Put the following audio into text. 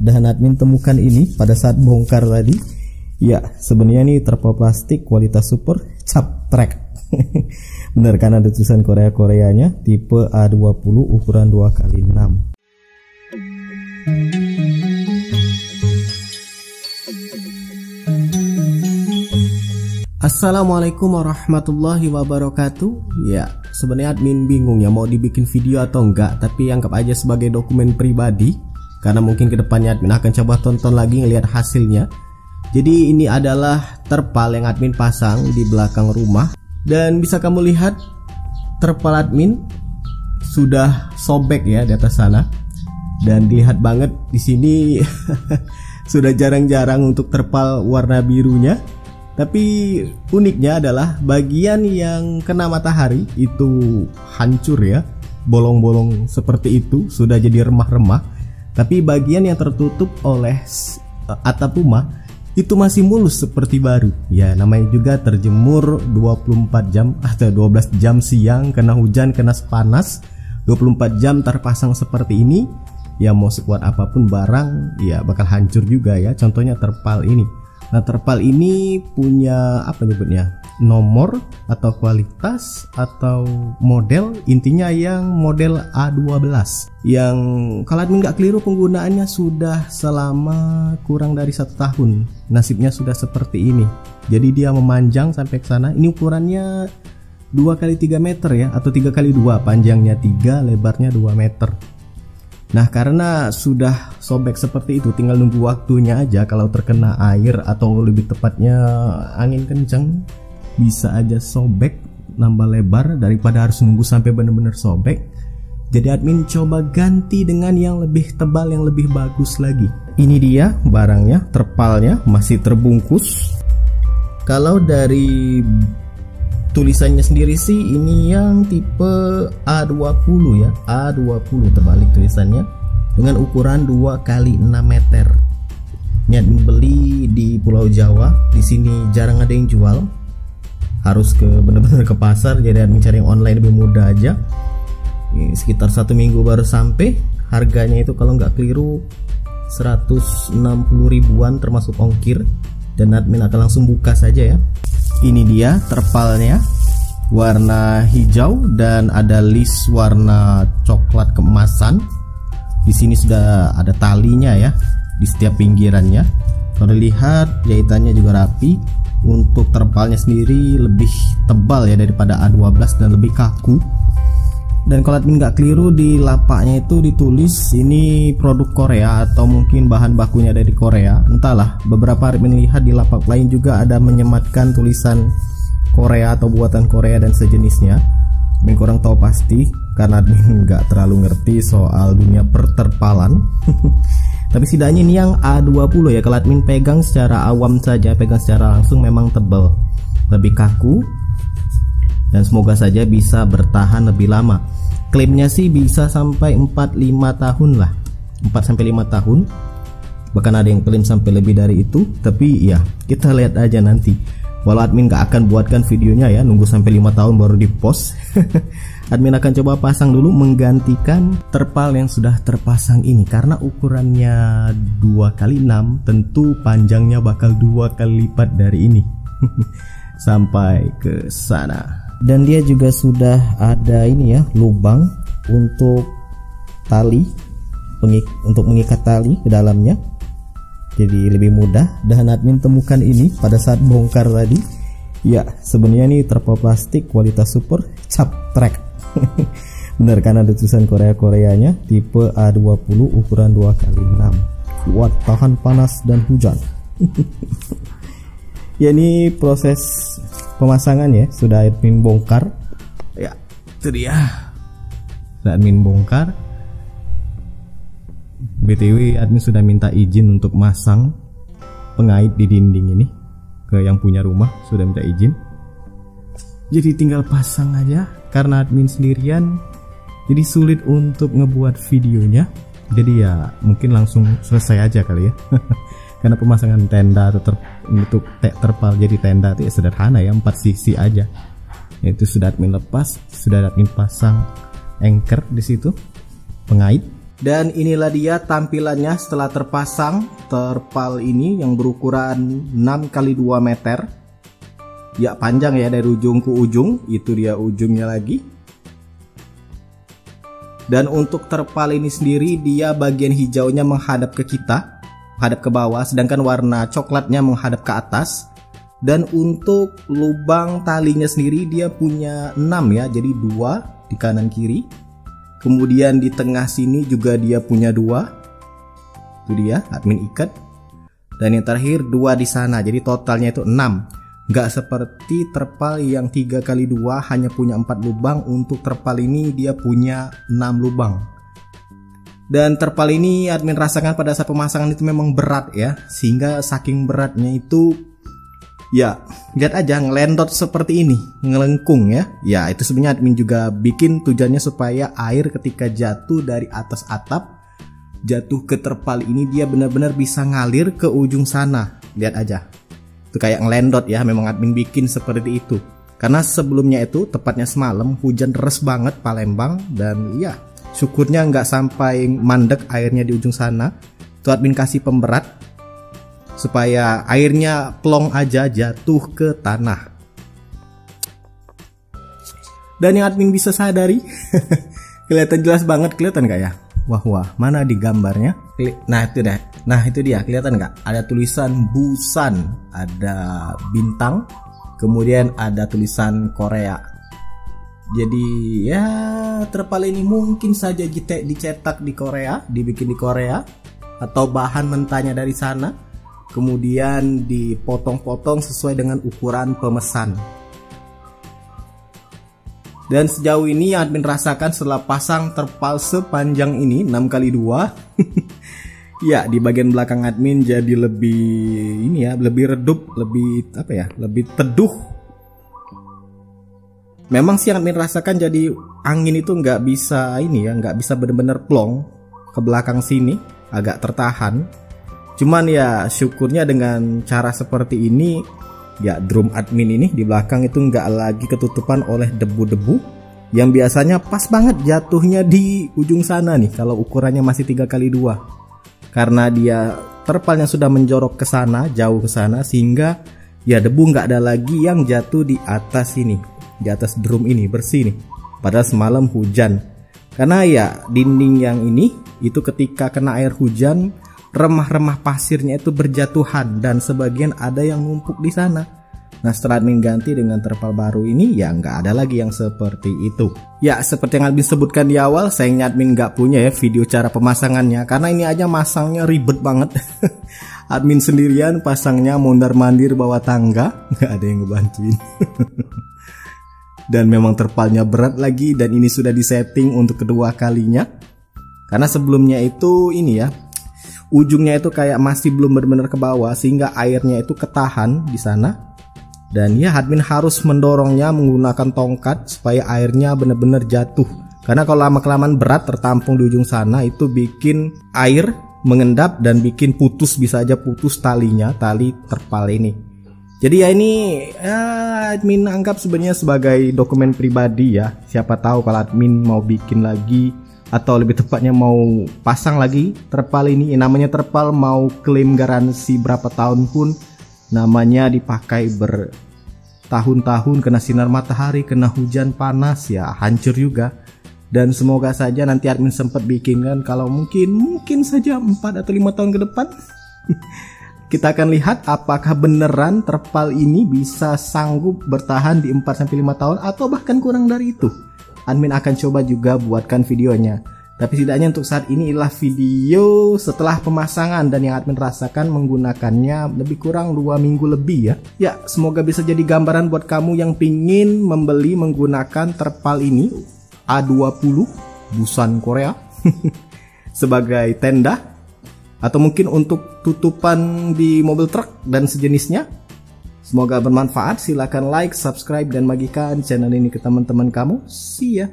dan admin temukan ini pada saat bongkar tadi. Ya, sebenarnya ini terpal plastik kualitas super cap track. Bener kan, ada tulisan Korea-Koreanya, tipe A20 ukuran 2x6. Assalamualaikum warahmatullahi wabarakatuh. Ya, sebenarnya admin bingung ya mau dibikin video atau enggak, tapi anggap aja sebagai dokumen pribadi karena mungkin kedepannya admin akan coba tonton lagi ngelihat hasilnya. Jadi ini adalah terpal yang admin pasang di belakang rumah, dan bisa kamu lihat terpal admin sudah sobek ya di atas sana, dan dilihat banget di sini sudah jarang-jarang untuk terpal warna birunya. Tapi uniknya adalah bagian yang kena matahari itu hancur ya, bolong-bolong seperti itu sudah jadi remah-remah. Tapi bagian yang tertutup oleh atap rumah itu masih mulus seperti baru. Ya, namanya juga terjemur 24 jam atau 12 jam siang, kena hujan, kena panas, 24 jam terpasang seperti ini. Ya, mau sekuat apapun barang ya bakal hancur juga ya. Contohnya terpal ini. Nah, terpal ini punya apa nyebutnya, nomor atau kualitas atau model, intinya yang model A12 yang kalau admin nggak keliru penggunaannya sudah selama kurang dari 1 tahun. Nasibnya sudah seperti ini, jadi dia memanjang sampai ke sana. Ini ukurannya 2x3 meter ya, atau 3x2, panjangnya 3, lebarnya 2 meter. Nah, karena sudah sobek seperti itu, tinggal nunggu waktunya aja. Kalau terkena air atau lebih tepatnya angin kencang, bisa aja sobek, nambah lebar daripada harus nunggu sampai benar-benar sobek. Jadi admin coba ganti dengan yang lebih tebal, yang lebih bagus lagi. Ini dia barangnya, terpalnya masih terbungkus. Kalau dari tulisannya sendiri sih ini yang tipe A20 ya, A20 terbalik tulisannya, dengan ukuran 2x6 meter. Ini admin beli di Pulau Jawa, di sini jarang ada yang jual, harus ke bener-bener ke pasar. Jadi admin cari yang online lebih mudah aja. Ini sekitar 1 minggu baru sampai. Harganya itu kalau nggak keliru 160 ribuan termasuk ongkir, dan admin akan langsung buka saja ya. Ini dia terpalnya, warna hijau dan ada list warna coklat keemasan. Di sini sudah ada talinya ya di setiap pinggirannya. Kalau dilihat jahitannya juga rapi. Untuk terpalnya sendiri lebih tebal ya daripada A12 dan lebih kaku. Dan kalau admin nggak keliru di lapaknya itu ditulis ini produk Korea atau mungkin bahan bakunya dari Korea. Entahlah, beberapa admin lihat di lapak lain juga ada menyematkan tulisan Korea atau buatan Korea dan sejenisnya. Admin kurang tahu pasti karena admin nggak terlalu ngerti soal dunia perterpalan. Tapi setidaknya ini yang A20 ya. Kalau admin pegang secara awam saja, pegang secara langsung memang tebal, lebih kaku, dan semoga saja bisa bertahan lebih lama. Klaimnya sih bisa sampai 4-5 tahun lah, 4-5 tahun. Bahkan ada yang klaim sampai lebih dari itu. Tapi ya kita lihat aja nanti. Walau admin gak akan buatkan videonya ya, nunggu sampai 5 tahun baru di post. Admin akan coba pasang dulu, menggantikan terpal yang sudah terpasang ini. Karena ukurannya 2x6, tentu panjangnya bakal 2 kali lipat dari ini. Sampai ke sana. Dan dia juga sudah ada ini ya, lubang untuk tali, untuk mengikat tali ke dalamnya, jadi lebih mudah. Dan admin temukan ini pada saat bongkar tadi. Ya, sebenarnya ini terpal plastik kualitas super cap track. Bener kan, ada tulisan Korea-Koreanya, tipe A20 ukuran 2x6, kuat tahan panas dan hujan. Ya, ini proses pemasangan ya, sudah admin bongkar. Ya, itu dia. Sudah admin bongkar. BTW admin sudah minta izin untuk masang pengait di dinding ini ke yang punya rumah, sudah minta izin. Jadi tinggal pasang aja. Karena admin sendirian, jadi sulit untuk ngebuat videonya. Jadi ya mungkin langsung selesai aja kali ya. Karena pemasangan tenda atau untuk terpal jadi tenda itu ya sederhana ya, 4 sisi aja. Itu sudah admin lepas, sudah admin pasang anchor di situ, pengait. Dan inilah dia tampilannya setelah terpasang terpal ini yang berukuran 6x2 meter. Ya, panjang ya dari ujung ke ujung. Itu dia ujungnya lagi. Dan untuk terpal ini sendiri, dia bagian hijaunya menghadap ke kita, menghadap ke bawah, sedangkan warna coklatnya menghadap ke atas. Dan untuk lubang talinya sendiri dia punya 6 ya, jadi 2 di kanan kiri. Kemudian di tengah sini juga dia punya 2. Itu dia admin ikat. Dan yang terakhir 2 di sana, jadi totalnya itu 6. Nggak seperti terpal yang 3x2 hanya punya 4 lubang. Untuk terpal ini dia punya 6 lubang. Dan terpal ini admin rasakan pada saat pemasangan itu memang berat ya, sehingga saking beratnya itu ya, lihat aja ngelendot seperti ini, ngelengkung ya. Ya, itu sebenarnya admin juga bikin tujuannya supaya air ketika jatuh dari atas atap jatuh ke terpal ini dia benar-benar bisa ngalir ke ujung sana. Lihat aja. Itu kayak ngelendot ya, memang admin bikin seperti itu. Karena sebelumnya itu tepatnya semalam hujan deras banget Palembang, dan ya syukurnya nggak sampai mandek airnya di ujung sana. Itu admin kasih pemberat supaya airnya plong aja jatuh ke tanah. Dan yang admin bisa sadari kelihatan jelas banget, kelihatan gak ya? Wah, mana di gambarnya? Nah itu deh, nah itu dia, kelihatan gak? Ada tulisan Busan, ada bintang, kemudian ada tulisan Korea. Jadi ya terpal ini mungkin saja dicetak di Korea, dibikin di Korea, atau bahan mentahnya dari sana, kemudian dipotong-potong sesuai dengan ukuran pemesan. Dan sejauh ini yang admin rasakan setelah pasang terpal sepanjang ini 6x2 ya, di bagian belakang admin jadi lebih ini ya, lebih redup, lebih apa ya, lebih teduh. Memang sih yang admin rasakan jadi angin itu nggak bisa ini ya, nggak bisa bener-bener plong ke belakang sini, agak tertahan. Cuman ya syukurnya dengan cara seperti ini ya, drum admin ini di belakang itu nggak lagi ketutupan oleh debu-debu yang biasanya pas banget jatuhnya di ujung sana nih kalau ukurannya masih 3x2. Karena dia terpalnya sudah menjorok ke sana, jauh ke sana, sehingga ya debu nggak ada lagi yang jatuh di atas ini, di atas drum ini, bersih nih. Padahal semalam hujan. Karena ya dinding yang ini itu ketika kena air hujan, remah-remah pasirnya itu berjatuhan dan sebagian ada yang numpuk di sana. Nah, setelah admin ganti dengan terpal baru ini ya nggak ada lagi yang seperti itu. Ya, seperti yang admin sebutkan di awal, sayangnya admin nggak punya ya video cara pemasangannya, karena ini aja masangnya ribet banget. Admin sendirian pasangnya mondar-mandir bawah tangga, nggak ada yang ngebantuin. Dan memang terpalnya berat lagi, dan ini sudah disetting untuk kedua kalinya. Karena sebelumnya itu ini ya, ujungnya itu kayak masih belum benar-benar ke bawah sehingga airnya itu ketahan di sana. Dan ya admin harus mendorongnya menggunakan tongkat supaya airnya benar-benar jatuh. Karena kalau lama-kelamaan berat tertampung di ujung sana itu bikin air mengendap dan bikin putus, bisa aja putus talinya, tali terpal ini. Jadi ya ini ya, admin anggap sebenarnya sebagai dokumen pribadi ya. Siapa tahu kalau admin mau bikin lagi, atau lebih tepatnya mau pasang lagi terpal ini, namanya terpal mau klaim garansi berapa tahun pun, namanya dipakai bertahun-tahun, kena sinar matahari, kena hujan panas ya hancur juga. Dan semoga saja nanti admin sempat bikin kan, kalau mungkin saja 4 atau 5 tahun ke depan kita akan lihat apakah beneran terpal ini bisa sanggup bertahan di 4-5 tahun atau bahkan kurang dari itu. Admin akan coba juga buatkan videonya. Tapi setidaknya untuk saat ini adalah video setelah pemasangan, dan yang admin rasakan menggunakannya lebih kurang 2 minggu lebih ya. Ya, semoga bisa jadi gambaran buat kamu yang pingin membeli menggunakan terpal ini A20 Busan Korea sebagai tenda, atau mungkin untuk tutupan di mobil truk dan sejenisnya. Semoga bermanfaat. Silahkan like, subscribe, dan bagikan channel ini ke teman-teman kamu. See ya.